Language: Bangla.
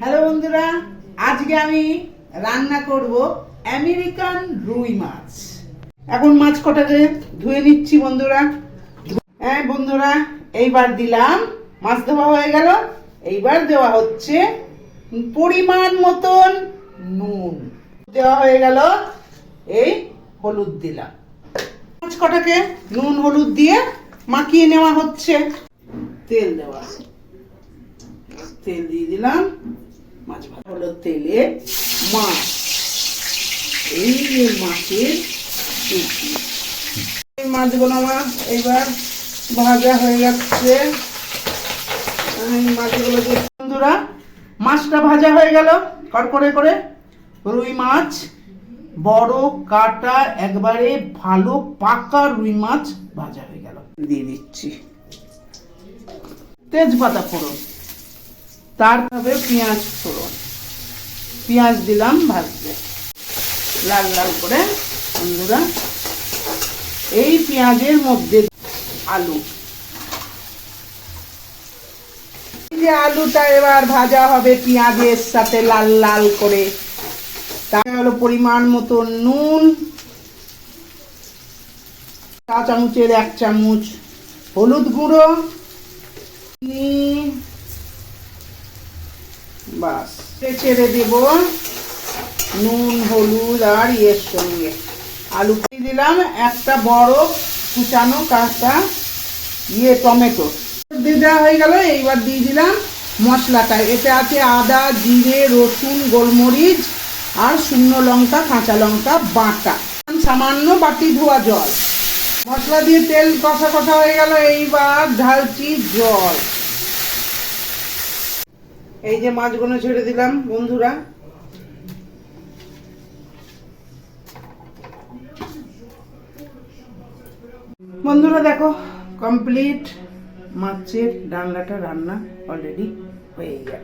হ্যালো বন্ধুরা, আজকে আমি রান্না করব আমেরিকান রুই মাছ। এখন মাছ কটাকে ধুয়ে নিচ্ছি বন্ধুরা। হ্যাঁ বন্ধুরা, এইবার দিলাম, মাছ ধোয়া হয়ে গেল। এইবার দেওয়া হচ্ছে পরিমাণ মতন নুন, দেওয়া হয়ে গেল। এই হলুদ দিলাম। মাছ কটাকে নুন হলুদ দিয়ে মাখিয়ে নেওয়া হচ্ছে। তেল দেওয়া, তেল দিয়ে দিলাম। মাছ ভাজা হলো তেলে মাছ, এই যে মাছের টুকরি। এই মাছগুলো আমার এইবার ভাজা হয়ে যাচ্ছে। মাছগুলো দিয়ে বন্ধুরা, মাছটা ভাজা হয়ে গেল কড়কড়ে করে। রুই মাছ বড় কাটা একবারে ভালো পাকা রুই মাছ ভাজা হয়ে গেল। দিয়ে দিচ্ছি তেজপাতা ফোড়ন, তারপরে পেঁয়াজ ফোড়ন। পেঁয়াজ দিলাম ভাজতে লাল লাল করে। বন্ধুরা, এই পেঁয়াজের মধ্যে আলু, এই যে আলুটা এবার ভাজা হবে পেঁয়াজের সাথে লাল লাল করে। তার হলো পরিমাণ মতো নুন, 1 চামচের 1 চামচ হলুদ গুঁড়ো, বাস ছেড়ে দেব নুন হলুদ আর এর সঙ্গে আলু দিলাম। একটা বড় কুচানো কাঁচা টমেটো দিয়ে দেওয়া হয়ে গেল। এইবার দিয়ে দিলাম মশলাটা। এতে আছে আদা, জিরে, রসুন, গোলমরিচ আর শুকনো লঙ্কা, কাঁচা লঙ্কা বাটা, সামান্য বাটি ধোয়া জল। মশলা দিয়ে তেল কষা কষা হয়ে গেল। এইবার ঢালছি জল। এই যে মাছগুলো ছেড়ে দিলাম বন্ধুরা। বন্ধুরা দেখো, কমপ্লিট মাছের ডালনাটা রান্না অলরেডি হয়ে গেল।